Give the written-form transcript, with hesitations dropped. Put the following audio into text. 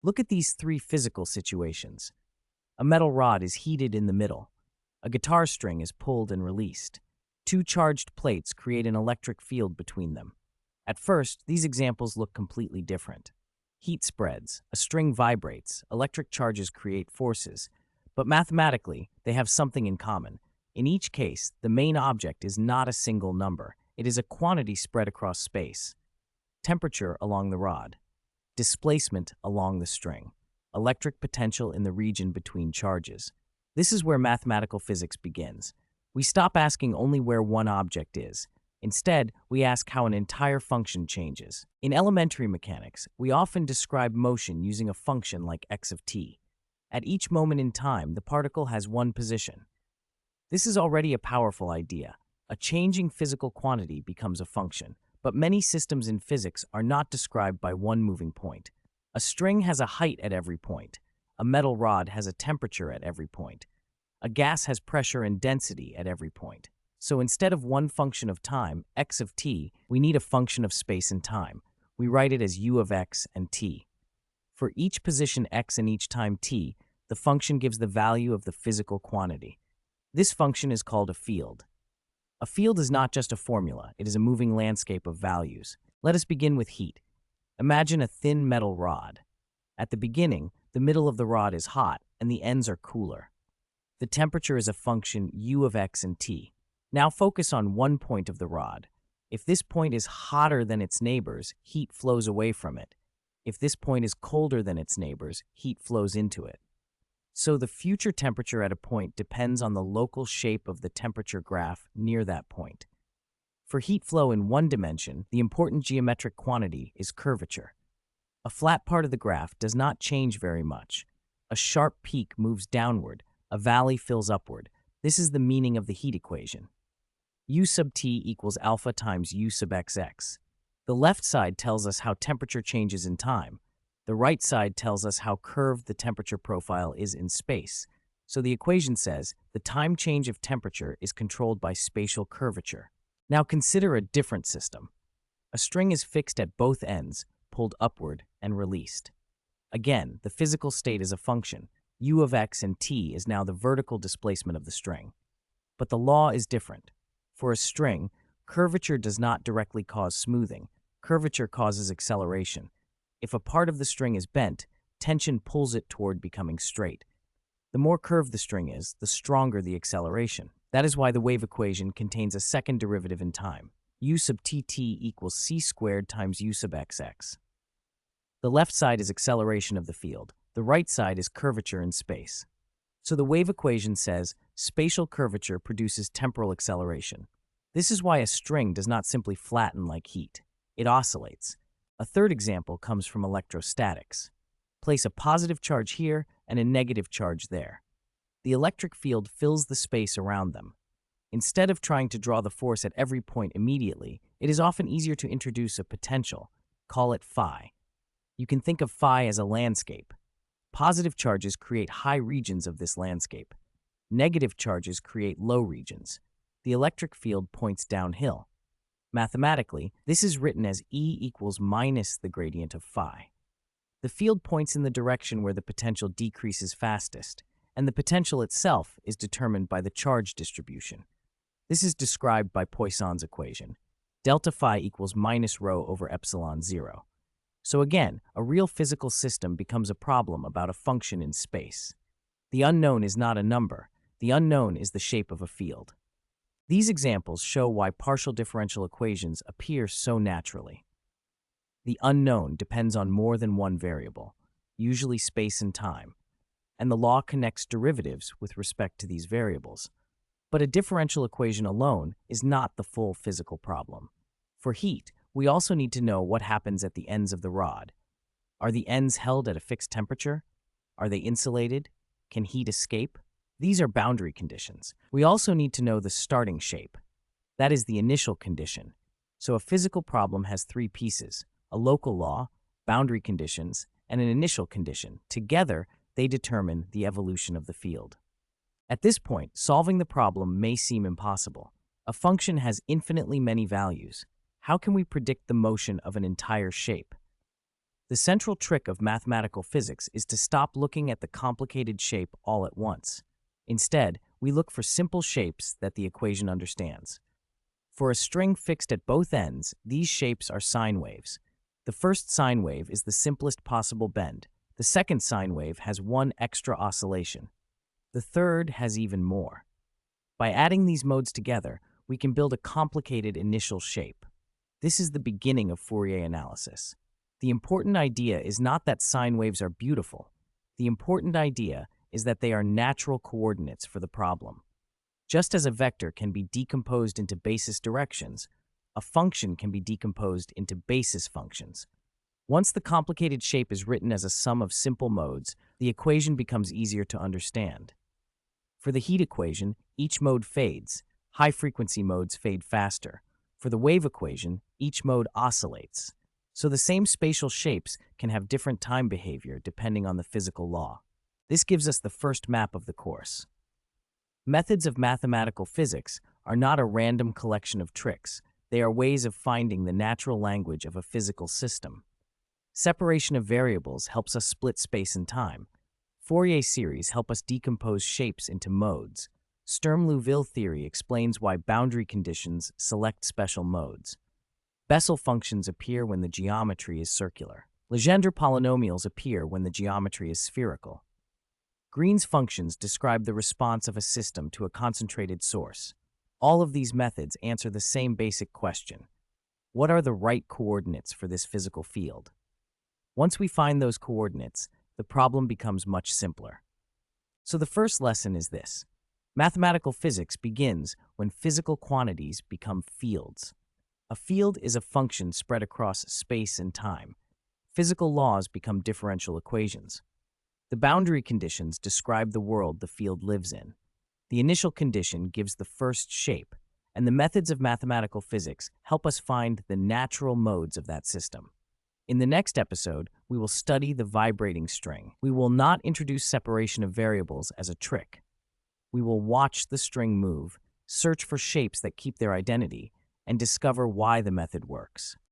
Look at these three physical situations. A metal rod is heated in the middle. A guitar string is pulled and released. Two charged plates create an electric field between them. At first, these examples look completely different. Heat spreads, a string vibrates, electric charges create forces. But mathematically, they have something in common. In each case, the main object is not a single number. It is a quantity spread across space. Temperature along the rod. Displacement along the string. Electric potential in the region between charges. This is where mathematical physics begins. We stop asking only where one object is. Instead, we ask how an entire function changes. In elementary mechanics, we often describe motion using a function like x of t. At each moment in time, the particle has one position. This is already a powerful idea. A changing physical quantity becomes a function, but many systems in physics are not described by one moving point. A string has a height at every point. A metal rod has a temperature at every point. A gas has pressure and density at every point. So instead of one function of time, x of t, we need a function of space and time. We write it as u of x and t. For each position x and each time t, the function gives the value of the physical quantity. This function is called a field. A field is not just a formula, it is a moving landscape of values. Let us begin with heat. Imagine a thin metal rod. At the beginning, the middle of the rod is hot and the ends are cooler. The temperature is a function u of x and t. Now focus on one point of the rod. If this point is hotter than its neighbors, heat flows away from it. If this point is colder than its neighbors, heat flows into it. So the future temperature at a point depends on the local shape of the temperature graph near that point. For heat flow in one dimension, the important geometric quantity is curvature. A flat part of the graph does not change very much. A sharp peak moves downward, a valley fills upward. This is the meaning of the heat equation. U sub t equals alpha times u sub xx. The left side tells us how temperature changes in time. The right side tells us how curved the temperature profile is in space. So the equation says the time change of temperature is controlled by spatial curvature. Now consider a different system. A string is fixed at both ends, pulled upward and released. Again, the physical state is a function. U of x and t is now the vertical displacement of the string. But the law is different. For a string, curvature does not directly cause smoothing. Curvature causes acceleration. If a part of the string is bent, tension pulls it toward becoming straight. The more curved the string is, the stronger the acceleration. That is why the wave equation contains a second derivative in time. U sub tt equals c squared times u sub xx. The left side is acceleration of the field. The right side is curvature in space. So the wave equation says spatial curvature produces temporal acceleration. This is why a string does not simply flatten like heat. It oscillates. A third example comes from electrostatics. Place a positive charge here and a negative charge there. The electric field fills the space around them. Instead of trying to draw the force at every point immediately, it is often easier to introduce a potential. Call it phi. You can think of phi as a landscape. Positive charges create high regions of this landscape. Negative charges create low regions. The electric field points downhill. Mathematically, this is written as E equals minus the gradient of phi. The field points in the direction where the potential decreases fastest, and the potential itself is determined by the charge distribution. This is described by Poisson's equation. Delta phi equals minus rho over epsilon 0. So again, a real physical system becomes a problem about a function in space. The unknown is not a number. The unknown is the shape of a field. These examples show why partial differential equations appear so naturally. The unknown depends on more than one variable, usually space and time, and the law connects derivatives with respect to these variables. But a differential equation alone is not the full physical problem. For heat, we also need to know what happens at the ends of the rod. Are the ends held at a fixed temperature? Are they insulated? Can heat escape? These are boundary conditions. We also need to know the starting shape. That is the initial condition. So a physical problem has three pieces: a local law, boundary conditions, and an initial condition. Together, they determine the evolution of the field. At this point, solving the problem may seem impossible. A function has infinitely many values. How can we predict the motion of an entire shape? The central trick of mathematical physics is to stop looking at the complicated shape all at once. Instead, we look for simple shapes that the equation understands. For a string fixed at both ends, these shapes are sine waves. The first sine wave is the simplest possible bend. The second sine wave has one extra oscillation. The third has even more. By adding these modes together, we can build a complicated initial shape. This is the beginning of Fourier analysis. The important idea is not that sine waves are beautiful. The important idea is that they are natural coordinates for the problem. Just as a vector can be decomposed into basis directions, a function can be decomposed into basis functions. Once the complicated shape is written as a sum of simple modes, the equation becomes easier to understand. For the heat equation, each mode fades. High-frequency modes fade faster. For the wave equation, each mode oscillates. So the same spatial shapes can have different time behavior depending on the physical law. This gives us the first map of the course. Methods of mathematical physics are not a random collection of tricks. They are ways of finding the natural language of a physical system. Separation of variables helps us split space and time. Fourier series help us decompose shapes into modes. Sturm-Liouville theory explains why boundary conditions select special modes. Bessel functions appear when the geometry is circular. Legendre polynomials appear when the geometry is spherical. Green's functions describe the response of a system to a concentrated source. All of these methods answer the same basic question: what are the right coordinates for this physical field? Once we find those coordinates, the problem becomes much simpler. So the first lesson is this: mathematical physics begins when physical quantities become fields. A field is a function spread across space and time. Physical laws become differential equations. The boundary conditions describe the world the field lives in. The initial condition gives the first shape, and the methods of mathematical physics help us find the natural modes of that system. In the next episode, we will study the vibrating string. We will not introduce separation of variables as a trick. We will watch the string move, search for shapes that keep their identity, and discover why the method works.